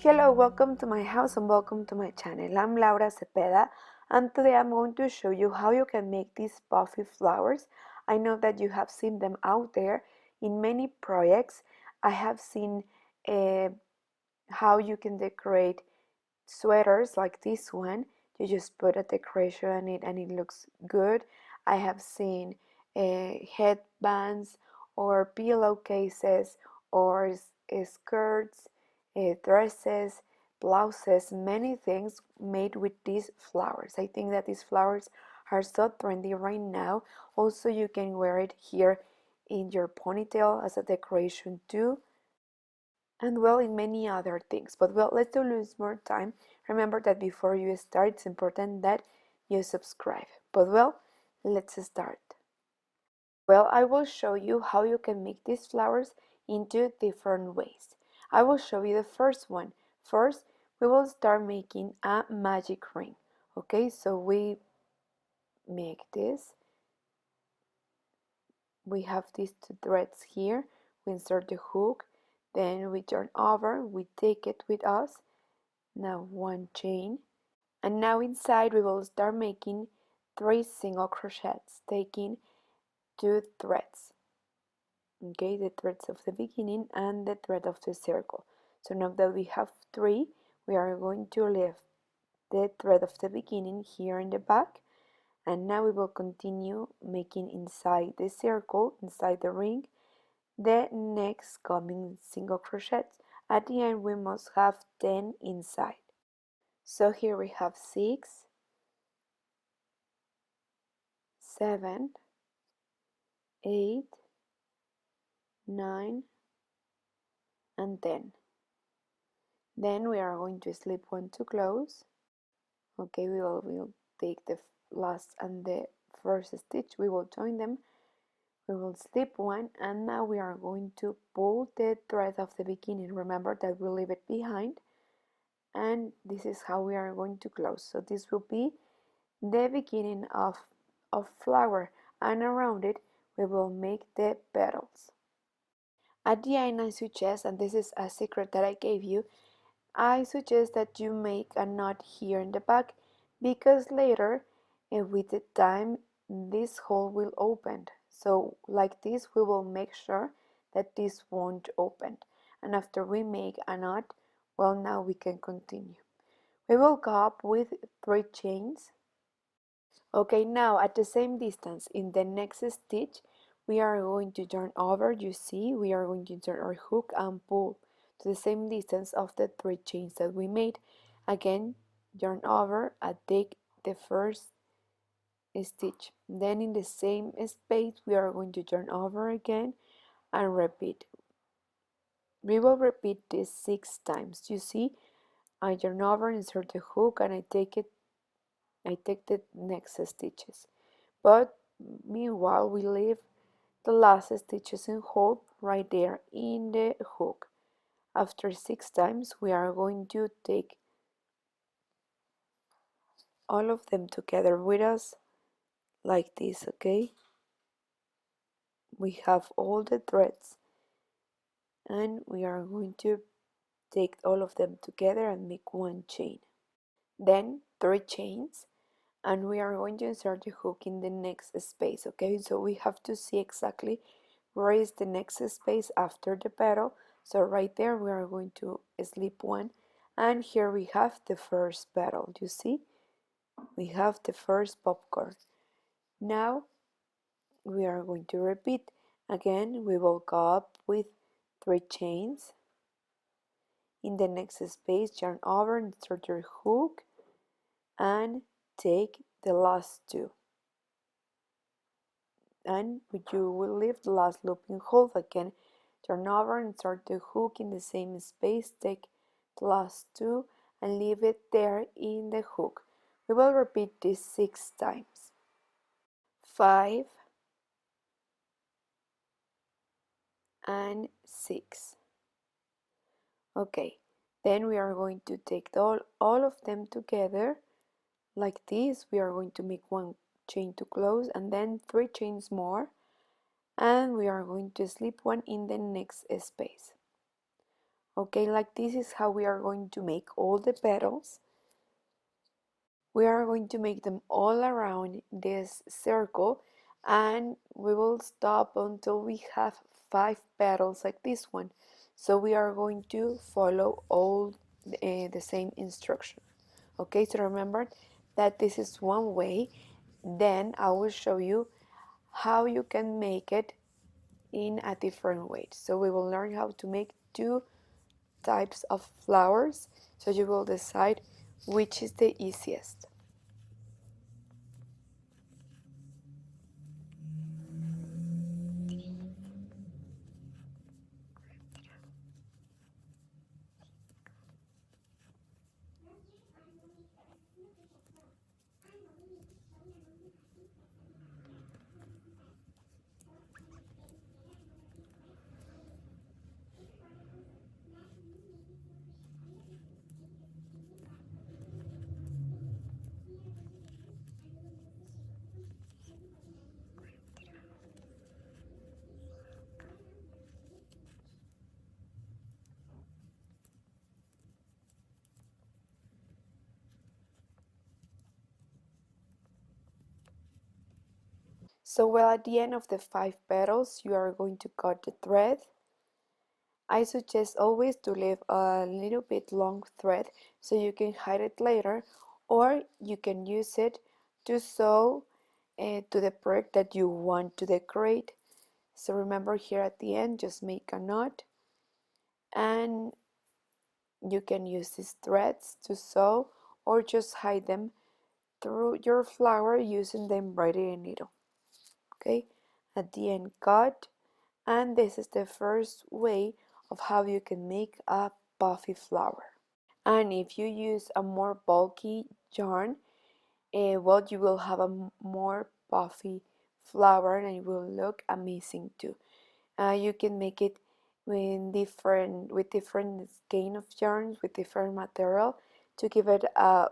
Hello, welcome to my house and welcome to my channel. I'm Laura Cepeda and today I'm going to show you how you can make these puffy flowers. I know that you have seen them out there in many projects. I have seen how you can decorate sweaters like this one. You just put a decoration on it and it looks good. I have seen headbands or pillowcases or skirts, dresses, blouses, many things made with these flowers. I think that these flowers are so trendy right now. Also, you can wear it here in your ponytail as a decoration too, and well, in many other things. But well, let's not lose more time. Remember that before you start, it's important that you subscribe. But well, let's start. Well, I will show you how you can make these flowers in two different ways. I will show you the first one. First, we will start making a magic ring. Okay, so we make this. We have these two threads here. We insert the hook, then we turn over, we take it with us. Now one chain, and now inside we will start making 3 single crochets, taking 2 threads. Okay, the threads of the beginning and the thread of the circle. So now that we have 3, we are going to leave the thread of the beginning here in the back, and now we will continue making inside the circle, inside the ring, the next coming single crochets. At the end we must have 10 inside. So here we have 6, 7, 8, 9, and 10. Then we are going to slip one to close. Okay, we'll take the last and the first stitch, we will join them, we will slip one, and now we are going to pull the thread of the beginning. Remember that we leave it behind, and this is how we are going to close. So this will be the beginning of flower, and around it we will make the petals. At the end, I suggest, and this is a secret that I gave you, I suggest that you make a knot here in the back, because later, with the time, this hole will open. So like this, we will make sure that this won't open. And after we make a knot, well, now we can continue. We will go up with 3 chains. Okay, now at the same distance in the next stitch, we are going to turn over. You see, we are going to turn our hook and pull to the same distance of the 3 chains that we made. Again, turn over and take the first stitch. Then in the same space, we are going to turn over again and repeat. We will repeat this 6 times. You see, I turn over, insert the hook, and I take the next stitches. But meanwhile, we leave the last stitches in hold right there in the hook. After 6 times, we are going to take all of them together with us like this. Okay, we have all the threads, and we are going to take all of them together and make one chain, then 3 chains, and we are going to insert the hook in the next space. Okay, so we have to see exactly where is the next space after the petal. So right there we are going to slip one, and here we have the first petal. You see, we have the first popcorn. Now we are going to repeat again. We will go up with 3 chains. In the next space, turn over, insert your hook, and take the last 2. And you will leave the last loop in hold. Again, turn over, insert the hook in the same space, take the last 2 and leave it there in the hook. We will repeat this 6 times. 5 and 6. Okay, then we are going to take all of them together like this. We are going to make 1 chain to close and then 3 chains more, and we are going to slip one in the next space. Okay, like this is how we are going to make all the petals. We are going to make them all around this circle, and we will stop until we have 5 petals like this one. So we are going to follow all the same instruction. Okay, so remember that this is one way. Then I will show you how you can make it in a different way. So we will learn how to make 2 types of flowers, so you will decide which is the easiest. So well, at the end of the 5 petals, you are going to cut the thread. I suggest always to leave a little bit long thread so you can hide it later, or you can use it to sew to the project that you want to decorate. So remember, here at the end, just make a knot, and you can use these threads to sew or just hide them through your flower using the embroidery needle. Okay, at the end, cut. And this is the first way of how you can make a puffy flower. And if you use a more bulky yarn, well, you will have a more puffy flower and it will look amazing too. You can make it with different skein of yarns, with different material, to give it a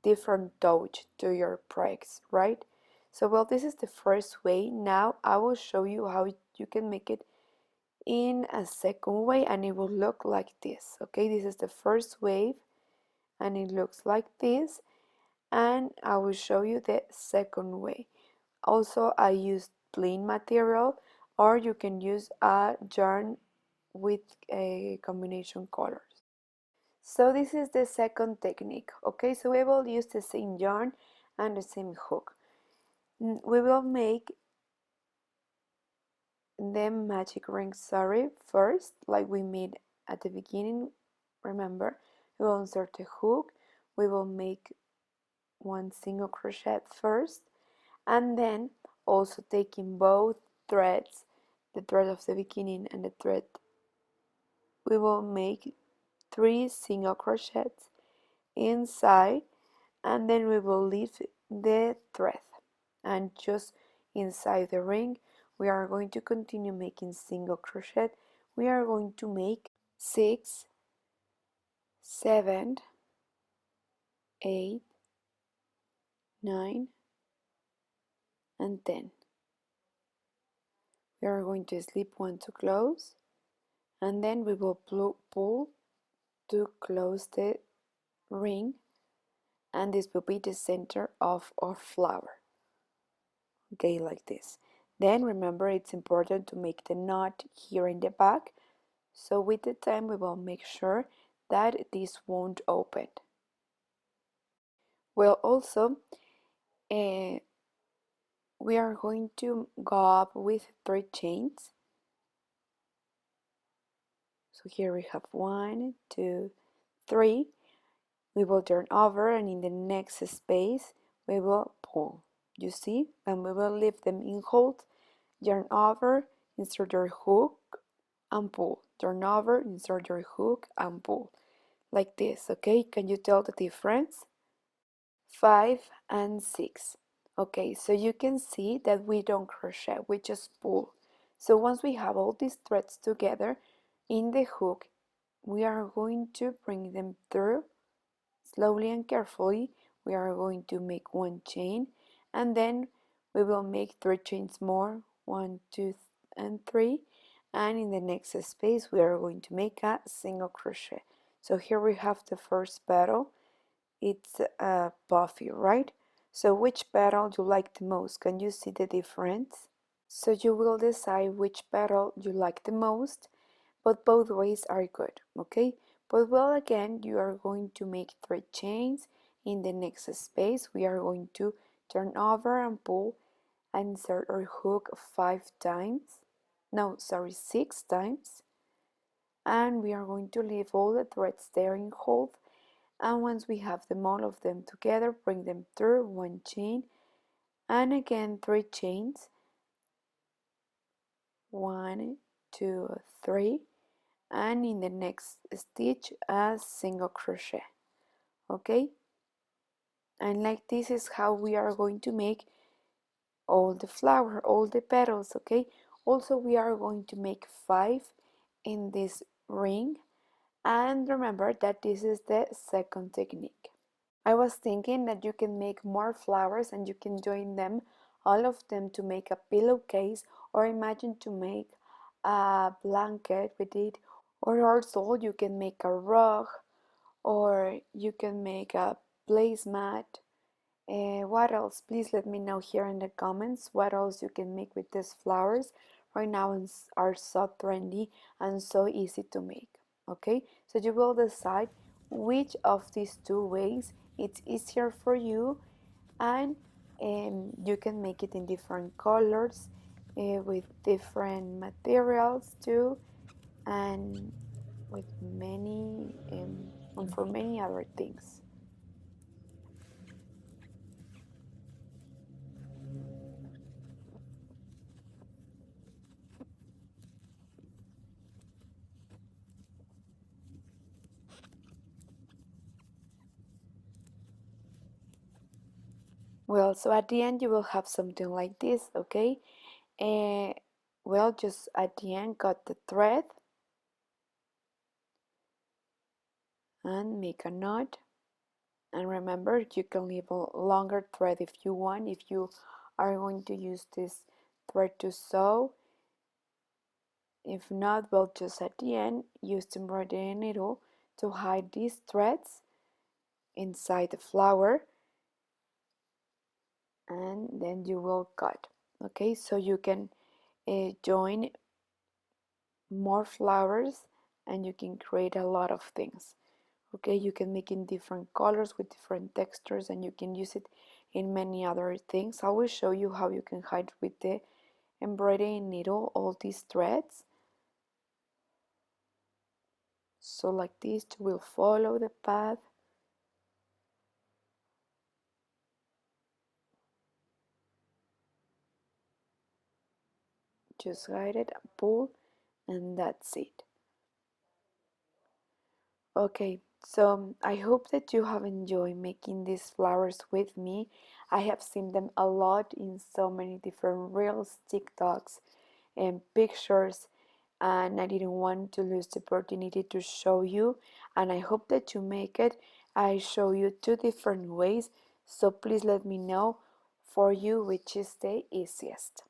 different touch to your projects, right? So well, this is the first way. Now I will show you how you can make it in a second way, and it will look like this. Okay, this is the first wave and it looks like this, and I will show you the second way. Also, I used plain material, or you can use a yarn with a combination colors. So this is the second technique. Okay, so we will use the same yarn and the same hook. We will make the magic ring saree first, like we made at the beginning. Remember, we will insert the hook, we will make one single crochet first, and then also taking both threads, the thread of the beginning and the thread, we will make 3 single crochets inside, and then we will leave the thread, and just inside the ring we are going to continue making single crochet. We are going to make 6, 7, 8, 9, and 10. We are going to slip one to close, and then we will pull to close the ring, and this will be the center of our flower. Okay, like this. Then remember, it's important to make the knot here in the back, so with the time we will make sure that this won't open. Well, also we are going to go up with 3 chains. So here we have 1, 2, 3. We will turn over, and in the next space we will pull. You see? And we will leave them in hold, yarn over, insert your hook and pull, turn over, insert your hook and pull, like this. Okay, can you tell the difference? 5 and 6. Okay, so you can see that we don't crochet, we just pull. So once we have all these threads together in the hook, we are going to bring them through slowly and carefully. We are going to make 1 chain, and then we will make 3 chains more, 1, 2, and 3, and in the next space we are going to make a single crochet. So here we have the first petal. It's a puffy, right? So which petal you like the most? Can you see the difference? So you will decide which petal you like the most, but both ways are good, okay? But well, again, you are going to make 3 chains. In the next space we are going to turn over and pull and insert our hook 5 times. No, sorry, 6 times. And we are going to leave all the threads there in hold, and once we have them all of them together, bring them through 1 chain and again 3 chains, 1, 2, 3, and in the next stitch a single crochet. Okay, and like this is how we are going to make all the flower, all the petals. Okay, also we are going to make 5 in this ring, and remember that this is the second technique. I was thinking that you can make more flowers and you can join them, all of them, to make a pillowcase, or imagine to make a blanket with it, or also you can make a rug, or you can make a placemat. What else? Please let me know here in the comments what else you can make with these flowers. Right now are so trendy and so easy to make. Okay, so you will decide which of these 2 ways it's easier for you, and you can make it in different colors, with different materials too, and with many and for many other things. Well, so at the end you will have something like this, okay? Uh, well, just at the end cut the thread and make a knot. And remember, you can leave a longer thread if you want, if you are going to use this thread to sew. If not, well, just at the end use the embroidery needle to hide these threads inside the flower, and then you will cut. Okay, so you can join more flowers and you can create a lot of things. Okay, you can make in different colors with different textures, and you can use it in many other things. I will show you how you can hide with the embroidery needle all these threads. So like this, you will follow the path. Just hide it and pull, and that's it. Okay, so I hope that you have enjoyed making these flowers with me. I have seen them a lot in so many different reels, TikToks, and pictures, and I didn't want to lose the opportunity to show you, and I hope that you make it. I show you 2 different ways, so please let me know for you which is the easiest.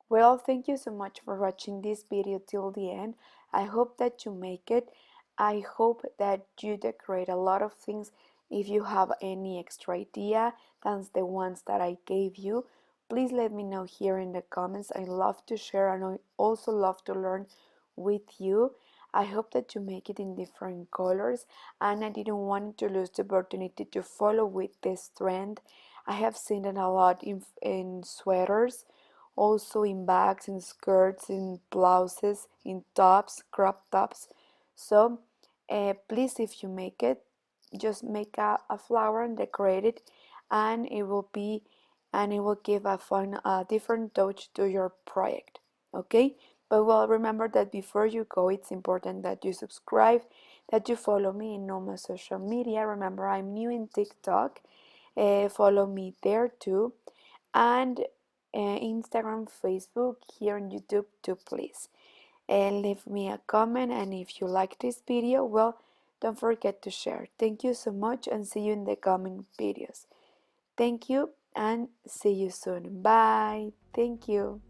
Well, thank you so much for watching this video till the end. I hope that you make it. I hope that you decorate a lot of things. If you have any extra idea than the ones that I gave you, please let me know here in the comments. I love to share, and I also love to learn with you. I hope that you make it in different colors, and I didn't want to lose the opportunity to follow with this trend. I have seen it a lot in sweaters, also in bags, in skirts, in blouses, in tops, crop tops. So please, if you make it, just make a flower and decorate it, and it will be, and it will give a fun, different touch to your project. Okay, but well, remember that before you go, it's important that you subscribe, that you follow me in all my social media. Remember, I'm new in TikTok. Follow me there too, and Instagram, Facebook, here on YouTube too, please. And leave me a comment, and if you like this video, well, Don't forget to share. Thank you so much and see you in the coming videos. Thank you and see you soon. Bye. Thank you.